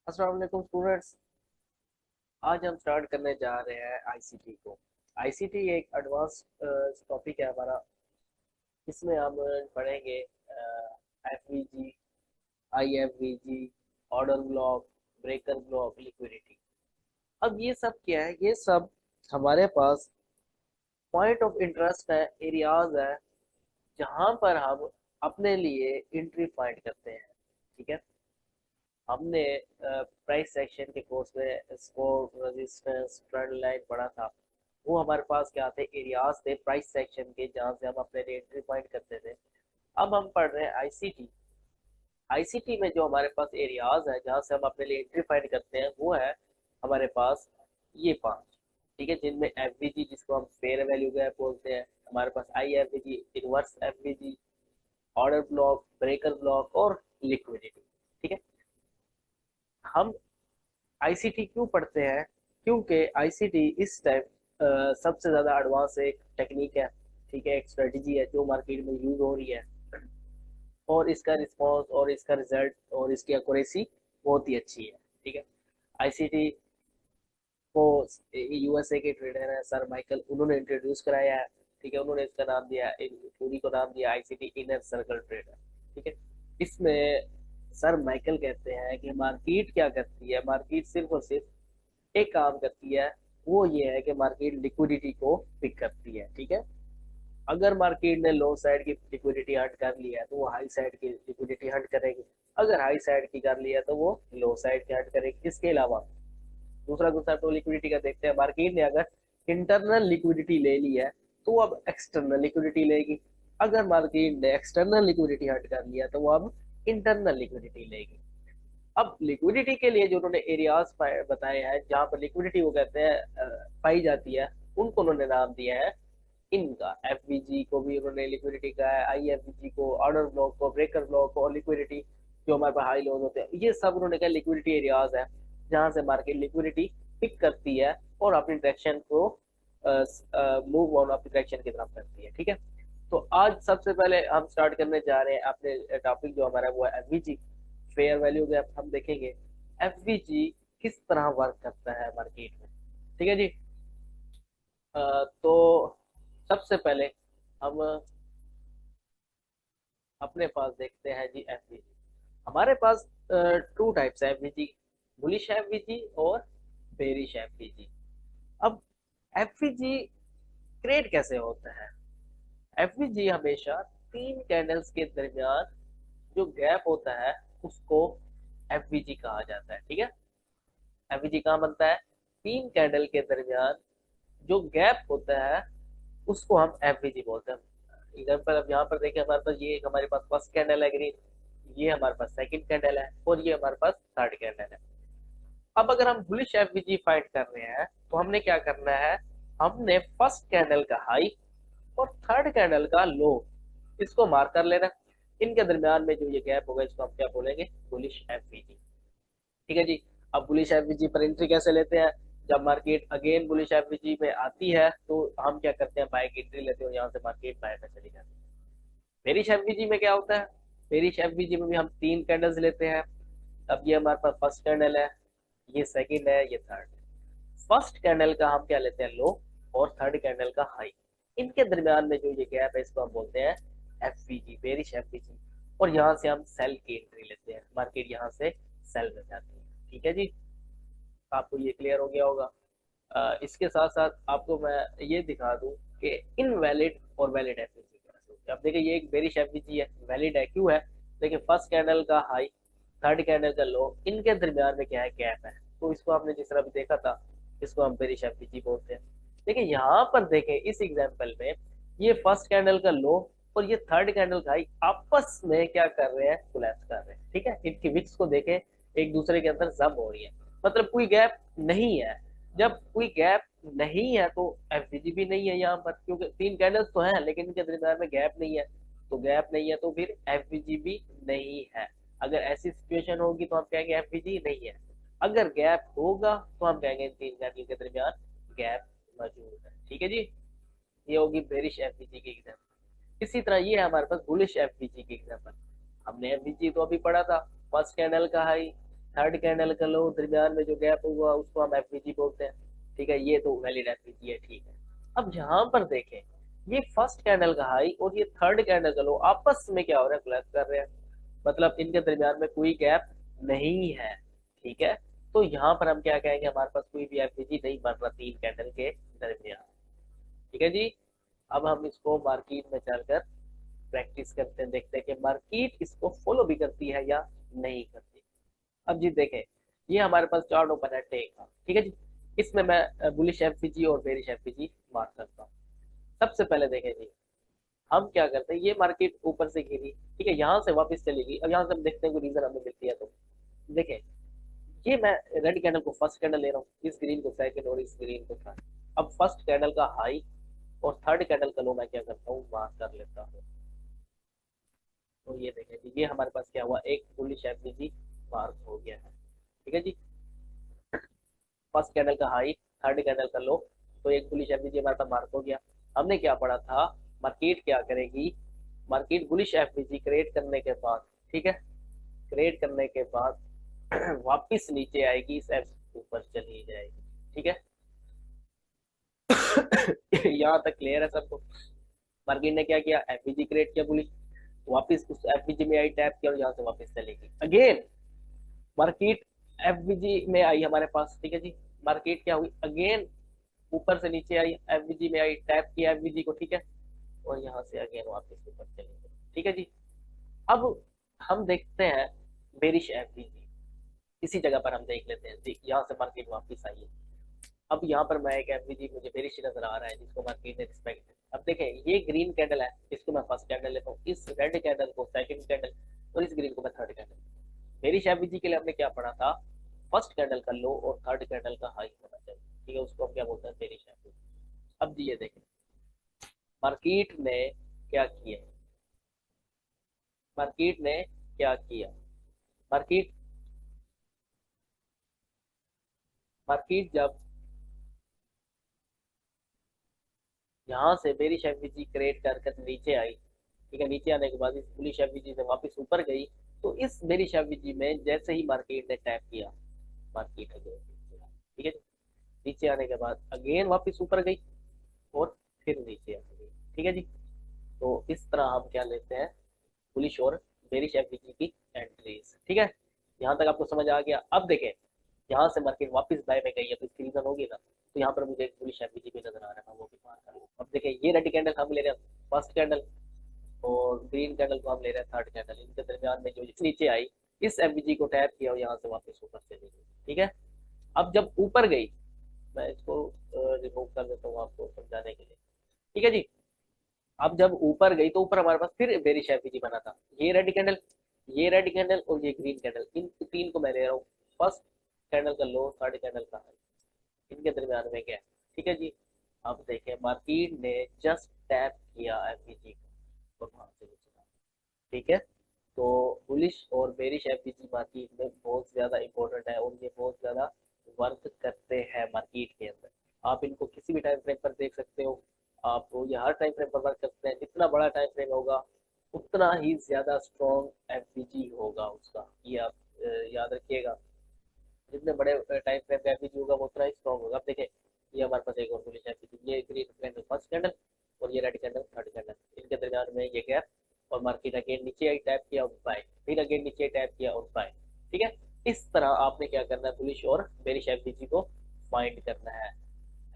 अस्सलाम वालेकुम स्टूडेंट्स। आज हम स्टार्ट करने जा रहे हैं आईसीटी को। आईसीटी एक एडवांस टॉपिक है हमारा। इसमें हम पढ़ेंगे FVG, IFVG, order block, breaker block, liquidity. अब ये सब क्या है? ये सब हमारे पास पॉइंट ऑफ इंटरेस्ट है, एरियाज है, जहां पर हम अपने लिए एंट्री फाइंड करते हैं। ठीक है। हमने प्राइस सेक्शन के कोर्स में सपोर्ट, रेजिस्टेंस, ट्रेंड लाइन पढ़ा था। वो हमारे पास क्या थे? एरियाज थे प्राइस सेक्शन के, जहाँ से हम अपने लिए एंट्री पॉइंट करते थे। अब हम पढ़ रहे हैं आईसीटी। आईसीटी में जो हमारे पास एरियाज है जहाँ से हम अपने लिए एंट्री फाइंड करते हैं, वो है हमारे पास ये पांच। ठीक है, जिनमें एफवीजी, जिसको हम फेयर वैल्यू गैप बोलते हैं, हमारे पास I FVG, inverse FVG, order block, breaker block और लिक्विडिटी। ठीक है। हम आईसीटी क्यों पढ़ते हैं? क्योंकि आईसीटी इस टाइम सबसे ज्यादा एडवांस एक टेक्निक है। ठीक है, एक स्ट्रेटजी है जो मार्केट में यूज हो रही है, और इसका रिस्पॉन्स और इसका रिजल्ट और इसकी एक्यूरेसी बहुत ही अच्छी है। ठीक है। आईसीटी को यूएसए के ट्रेडर है सर माइकल, उन्होंने इंट्रोड्यूस कराया है। ठीक है, उन्होंने इसका नाम दिया, थ्योरी को नाम दिया आईसीटी इनर सर्कल ट्रेडर। ठीक है। इसमें सर माइकल कहते हैं कि मार्केट क्या करती है? मार्केट सिर्फ और सिर्फ एक काम करती है, वो ये है कि मार्केट लिक्विडिटी को पिक करती है। ठीक है। अगर मार्केट ने लो साइड की लिक्विडिटी हंट कर लिया है तो वो हाई साइड की लिक्विडिटी हंट करेगी। अगर हाई साइड की कर लिया तो वो लो साइड की हंट करेगी। इसके अलावा दूसरा दूसरा तो लिक्विडिटी का देखते हैं। मार्केट ने अगर इंटरनल लिक्विडिटी ले ली है तो वो अब एक्सटर्नल लिक्विडिटी लेगी। अगर मार्केट ने एक्सटर्नल लिक्विडिटी हट कर लिया तो वो अब इंटरनल लिक्विडिटी लेगी। अब लिक्विडिटी के लिए जो उन्होंने एरियाज बताए हैं जहां पर लिक्विडिटी वो कहते हैं पाई जाती है, उनको उन्होंने नाम दिया है इनका। एफवीजी को भी उन्होंने लिक्विडिटी का है, आईएफवीजी को, ऑर्डर ब्लॉक को, ब्रेकर ब्लॉक को, और लिक्विडिटी जो हमारे पास हाई लोज होते हैं, ये सब उन्होंने कहा लिक्विडिटी एरियाज है जहां से मार्केट लिक्विडिटी पिक करती है और अपनी डायरेक्शन को मूव ऑन अपनी डायरेक्शन की तरफ करती है। ठीक है। तो आज सबसे पहले हम स्टार्ट करने जा रहे हैं अपने टॉपिक जो हमारा वो है एफवीजी, फेयर वैल्यू गैप। हम देखेंगे एफवीजी किस तरह वर्क करता है मार्केट में। ठीक है जी। तो सबसे पहले हम अपने पास देखते हैं जी एफवीजी। हमारे पास टू टाइप्स है एफवीजी, बुलिश एफवीजी और बेरिश एफवीजी। अब एफवीजी क्रिएट कैसे होता है? एफवीजी हमेशा तीन कैंडल्स के दरमियान जो गैप होता है उसको एफवीजी कहा जाता है। ठीक है। एफवीजी कहाँ बनता है? तीन कैंडल के दरमियान जो गैप होता है उसको हम एफवीजी बोलते हैं। एग्जाम्पल अब यहाँ पर देखिए, हमारे पास ये एक हमारे पास फर्स्ट कैंडल है ग्रीन, ये हमारे पास सेकंड कैंडल है, और ये हमारे पास थर्ड कैंडल है। अब अगर हम बुलिश एफवीजी फाइंड कर रहे हैं तो हमने क्या करना है? हमने फर्स्ट कैंडल का हाई और थर्ड कैंडल का लो, इसको मार्क कर लेना। इनके दरमियान में जो ये गैप होगा इसको हम क्या बोलेंगे? Bullish FVG. ठीक है जी। अब बुलिश एफवीजी पर एंट्री कैसे लेते हैं? जब मार्केट अगेन बुलिश एफवीजी में आती है तो हम क्या करते हैं? बाय की एंट्री लेते हैं और यहाँ से मार्केट बाय में चली जाती है। बेरिश एफवीजी में क्या होता है? बेरिश एफवीजी में भी हम तीन कैंडल्स लेते हैं। अब ये हमारे पास फर्स्ट कैंडल है, ये सेकंड है, ये थर्ड है। फर्स्ट कैंडल का हम क्या लेते हैं? लो, और थर्ड कैंडल का हाई। इनके दरमियान में जो ये गैप है इसको हम बोलते हैं एफवीजी, बेरिश एफवीजी। और यहाँ से हम सेल की एंट्री लेते हैं, मार्केट यहाँ से सेल में जाती है। ठीक है जी। आपको ये क्लियर हो गया होगा। इसके साथ साथ आपको मैं ये दिखा दूं कि इनवैलिड और वैलिड एफवीजी कैसे होती है। अब देखिए, ये एक बेरिश एफवीजी है, वैलिड है। क्यों है? देखिए, फर्स्ट कैंडल का हाई, थर्ड कैंडल का लो, इनके दरमियान में क्या है? गैप है। तो इसको आपने जिस तरह भी देखा था, इसको हम बेरिश एफवीजी बोलते हैं। देखिए यहाँ पर देखें, इस एग्जाम्पल में ये फर्स्ट कैंडल का लो और ये थर्ड कैंडल का हाई आपस में क्या कर रहे हैं? कोलैप्स कर रहे हैं। ठीक है, इनकी विक्स को देखें, एक दूसरे के अंदर जम हो रही है, मतलब कोई गैप नहीं है। जब कोई गैप नहीं है तो एफवीजी भी नहीं है यहाँ पर, क्योंकि तीन कैंडल्स तो हैं लेकिन इनके दरमियान में गैप नहीं है। तो गैप नहीं है तो फिर एफवीजी भी नहीं है। अगर ऐसी सिचुएशन होगी तो हम कहेंगे एफवीजी नहीं है। अगर गैप होगा तो हम कहेंगे इन तीन कैंडल के दरमियान गैप मौजूद है। ठीक है जी। ये होगी बेरिश एफवीजी की एग्जाम्पल। इसी तरह ये है हमारे पास बुलिश एफवीजी की एग्जाम्पल। हमने एफवीजी तो अभी पढ़ा था, फर्स्ट कैंडल का हाई, थर्ड कैंडल का लो, दरमियान में जो गैप हुआ उसको हम एफवीजी बोलते हैं। ठीक है, ये तो वैलिड एफवीजी है। ठीक है, अब यहाँ पर देखें, ये फर्स्ट कैंडल का हाई और ये थर्ड कैंडल का लो आपस में क्या हो रहा है, कोलैप्स कर रहे हैं। मतलब इनके दरमियान में कोई गैप नहीं है। ठीक है, तो यहाँ पर हम क्या कहेंगे, हमारे पास कोई भी एफवीजी नहीं बन रहा तीन कैंडल के दरमियान। ठीक है जी। अब हम इसको मार्केट में चलकर प्रैक्टिस करते हैं, देखते हैं कि मार्केट इसको फॉलो भी करती है या नहीं करती। अब जी देखें, ये हमारे पास चार्ट ओपन है डे का। ठीक है जी, इसमें मैं बुलिश एफपीजी और बेरिश एफपीजी मार्क करता हूँ। सबसे पहले देखें जी, हम क्या करते हैं, ये मार्केट ऊपर से गिरी, ठीक है, यहाँ से वापस चलेगी। अब यहाँ से हम देखते हैं कोई रीजन हमें मिलती है तो देखें, ये मैं रेड कैंडल को फर्स्ट कैंडल ले रहा हूँ, इस ग्रीन को सेकंड और इस ग्रीन को थर्ड। अब फर्स्ट कैंडल का हाई और थर्ड कैंडल का लो मैं क्या करता हूँ, मार्क कर लेता हूँ। तो ये देखें जी, ये हमारे पास क्या हुआ, एक बुलिश एफपीजी मार्क हो गया है। ठीक है जी, फर्स्ट कैंडल का हाई, थर्ड कैंडल का लो, तो एक बुलिश एफवीजी हमारे पास मार्क हो गया। हमने क्या पढ़ा था, मार्केट क्या करेगी, मार्केट बुलिश एफवीजी क्रिएट करने के बाद, ठीक है, क्रिएट करने के बाद वापस नीचे आएगी, इस एफ ऊपर चली जाएगी। ठीक है यहाँ तक क्लियर है सबको। मार्केट ने क्या किया, एफवीजी क्रिएट किया बुलिश, वापस उस एफवीजी में आई, टैप किया और यहाँ से वापस चलेगी अगेन। मार्केट एफवीजी में आई हमारे पास, ठीक है जी, मार्केट क्या हुई अगेन, ऊपर से नीचे आई, एफवीजी में आई, टैप किया एफवीजी को, ठीक है, और यहाँ से अगेन वापस ऊपर चलेंगे। ठीक है जी, अब हम देखते हैं बेरिश एफवीजी, इसी जगह पर हम देख लेते हैं। यहाँ से मार्केट वापस आई है, अब यहाँ पर मैं एक एफवीजी मुझे बेरिश नजर आ रहा है जिसको मार्केट ने रिस्पेक्ट। अब देखें, ये ग्रीन कैंडल है, इसको मैं फर्स्ट कैंडल लेता हूँ, इस रेड कैंडल को सेकंड कैंडल और इस ग्रीन को मैं थर्ड कैंडल। बेरिश एफवीजी के लिए हमने क्या पढ़ा था, फर्स्ट कैंडल का लो और थर्ड कैंडल का हाई होना चाहिए। ठीक है, उसको हम क्या बोलते हैं, बेरिश एफवीजी। अब जी ये देखें, मार्केट ने क्या किया, मार्केट ने क्या किया, मार्केट मार्केट जब यहाँ से बेरिश एफवीजी क्रिएट कर कर नीचे आई, ठीक है, नीचे आने के बाद इस बुलिश एफवीजी से वापस ऊपर गई, तो इस बेरिश एफवीजी में जैसे ही मार्केट ने टैप किया, मार्केट अगेन, ठीक है, नीचे आने के बाद अगेन वापस ऊपर गई और फिर नीचे आ गई। ठीक है जी, तो इस तरह हम क्या लेते हैं, बुलिश और बेरिश एफवीजी की एंट्रीज। ठीक है, यहाँ तक आपको समझ आ गया। अब देखें, यहाँ से मार्केट वापस बाय में गई है तो इसकी रीजन होगी ना, तो यहाँ पर मुझे एक बुलिश एफवीजी भी नजर आ रहा है, वो भी मार कर। अब देखें, ये रेड कैंडल हम ले रहे हैं फर्स्ट कैंडल और ग्रीन कैंडल को हम ले रहे हैं थर्ड कैंडल, इनके दरमियान में जो नीचे आई, इस एफवीजी को टैप किया और यहाँ से वापस ऊपर चली गई। ठीक है, अब जब ऊपर गई, मैं इसको रिमूव कर देता हूँ आपको समझाने के लिए। ठीक है जी, अब जब ऊपर गई तो ऊपर हमारे पास फिर बेरिश एफवीजी बना था, ये रेड कैंडल, ये रेड कैंडल और ये ग्रीन कैंडल, इन तीन को मैं ले रहा हूँ फर्स्ट कैंडल का लो, थर्ड कैंडल का हाई, इनके दरमियान में क्या है। ठीक है जी, अब देखें, मार्केट ने जस्ट टैप किया एफवीजी को और वहां से नीचे आ। ठीक है, तो बुलिश और बेरिश एफवीजी मार्केट में बहुत ज्यादा इंपॉर्टेंट है और ये बहुत ज्यादा वर्क करते हैं मार्केट के अंदर। आप इनको किसी भी टाइम फ्रेम पर देख सकते हो, आप ये हर टाइम फ्रेम पर वर्क करते हैं, जितना बड़ा टाइम फ्रेम होगा उतना ही ज्यादा स्ट्रॉन्ग एफवीजी होगा उसका, ये आप याद रखिएगा। जितने बड़े टाइम फ्रेम पे एफवीजी होगा वो उतना ही स्ट्रॉन्ग होगा। अब देखें, ये हमारे पास एक और बुलिश एफवीजी, ये ग्रीन कैंडल फर्स्ट कैंडल और ये रेड कैंडल थर्ड कैंडल, इनके दरमियान में ये गैप, और मार्केट अगेन नीचे आई, टैप किया और बाय, फिर अगेन नीचे टैप किया और बाय। ठीक है, इस तरह आपने क्या करना है, बुलिश और बेरिश एफवीजी को फाइंड करना है।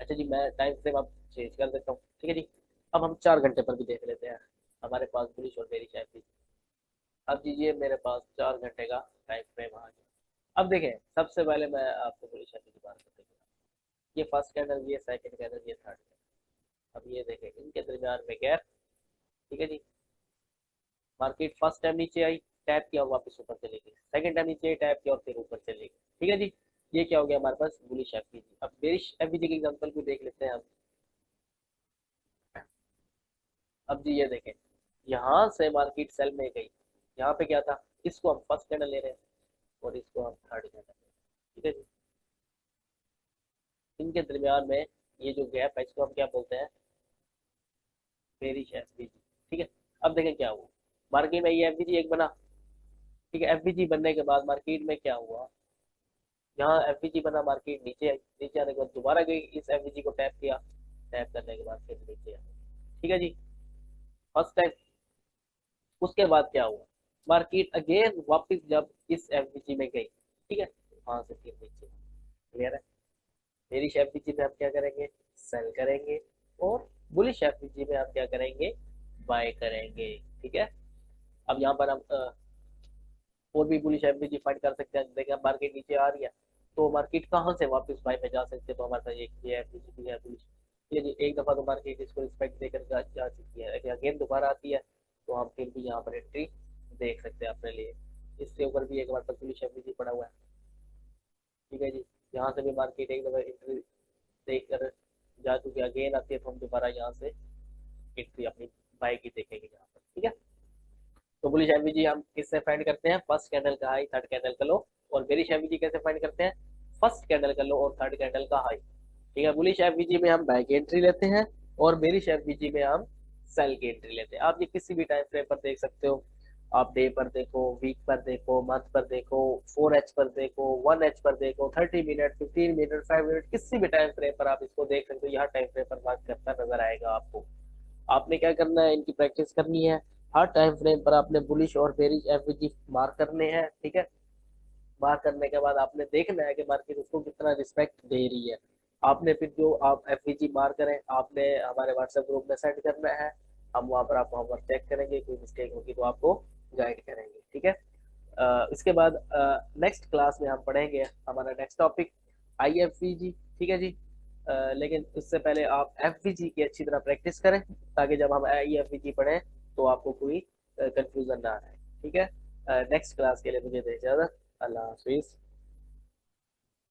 अच्छा जी, मैं टाइम फ्रेम अब चेंज कर देता हूँ। ठीक है जी, अब हम 4 घंटे पर भी देख लेते हैं हमारे पास बुलिश और बेरिश एफवीजी। अब जी ये मेरे पास 4 घंटे का टाइम फ्रेम आ गया। अब देखें, सबसे पहले मैं आपको बुलिश एफवीजी की बात करते हैं, ये फर्स्ट कैंडल, ये सेकंड कैंडल, ये थर्ड कैंडल। अब ये देखें, इनके दरमियान में गैप। ठीक है जी, मार्केट फर्स्ट टाइम नीचे आई, टैप किया और वापस ऊपर चली गई, सेकंड टाइम नीचे आई, टैप किया और फिर ऊपर चली गई। ठीक है जी, ये क्या हो गया हमारे पास, बुलिश एफवीजी। अब बेरिश एफवीजी के एग्जांपल भी देख लेते हैं हम। अब जी ये देखें, यहाँ से मार्केट सेल में गई, यहाँ पे क्या था, इसको हम फर्स्ट कैंडल ले रहे हैं और इसको हम थर्ड कैंडल ले रहे हैं। ठीक है जी, इनके दरमियान में ये जो गैप है इसको हम क्या बोलते हैं, बेरिश एफवीजी। ठीक है, अब देखें क्या हुआ, मार्केट में ये एफवीजी एक बना। ठीक है, एफवीजी बनने के बाद मार्केट में क्या हुआ, यहाँ एफवीजी बना, मार्केट नीचे आई, नीचे आने के बाद दोबारा गई, इस एफवीजी को टैप किया, टैप करने के बाद फिर नीचे आई। ठीक है जी, फर्स्ट टाइम। उसके बाद क्या हुआ, मार्केट अगेन वापस जब इस एफवीजी में गई, ठीक है, वहां से फिर नीचे। क्लियर है? बेरिश एफवीजी में हम क्या करेंगे, सेल करेंगे, और बुलिश एफवीजी में हम क्या करेंगे, बाय करेंगे। ठीक है, अब यहाँ पर हम और भी बुलिश एफवीजी फाइंड कर सकते हैं। देखिए मार्केट नीचे आ रही है, तो मार्केट कहाँ से वापस बाय में जा सकते हैं, तो हमारे पास ये एफवीजी भी है बुलिश। ये जी एक दफा तो मार्केट इसको रिस्पेक्ट देकर जा चुकी है, अगर अगेन दोबारा आती है तो हम फिर भी यहाँ पर एंट्री देख सकते हैं अपने लिए। इससे ऊपर भी एक हमारे पास बुलिश एफवीजी पड़ा हुआ है। ठीक है जी, यहाँ से भी मार्केट एक दफा एंट्री देख कर जा चुकी है, अगेन आती है तो हम दोबारा यहाँ से एंट्री अपनी बाय की देखेंगे यहाँ पर। ठीक है, तो बुलिश एफवीजी हम किससे फाइंड करते हैं, फर्स्ट कैंडल का हाई, थर्ड कैंडल का लो। और बेरिश एफवीजी कैसे फाइंड करते हैं, फर्स्ट कैंडल का लो और थर्ड कैंडल का हाई। ठीक है, बुलिश एफवीजी में हम बाय की एंट्री लेते हैं, और बेरिश एफवीजी में हम सेल की एंट्री लेते हैं। आप ये किसी भी टाइम फ्रेम पर देख सकते हो, आप डे पर देखो, वीक पर देखो, मंथ पर देखो, 4H पर देखो, 1H पर देखो, 30 मिनट, 15 मिनट, 5 मिनट, किसी भी टाइम फ्रेम पर आप इसको देख सकते हो। यहाँ टाइम फ्रेम पर बात करता नजर आएगा आपको। आपने क्या करना है, इनकी प्रैक्टिस करनी है। हर टाइम फ्रेम पर आपने बुलिश और बेरिश एफवीजी मार्क करने हैं। ठीक है, मार्क करने के बाद आपने देखना है कि मार्केट उसको कितना रिस्पेक्ट दे रही है। आपने फिर जो आप एफवीजी मार्क करें, आपने हमारे व्हाट्सएप ग्रुप में सेंड करना है। हम वहाँ पर आपको होमवर्क चेक करेंगे, कोई मिस्टेक होगी तो आपको गाइड करेंगे। ठीक है, इसके बाद नेक्स्ट क्लास में हम पढ़ेंगे हमारा नेक्स्ट टॉपिक IFVG। ठीक है जी, लेकिन उससे पहले आप एफवीजी की अच्छी तरह प्रैक्टिस करें, ताकि जब हम IFVG पढ़ें तो आपको कोई कंफ्यूजन ना आए। ठीक है, नेक्स्ट क्लास के लिए मुझे दे इजाजत। अल्लाह हाफिज।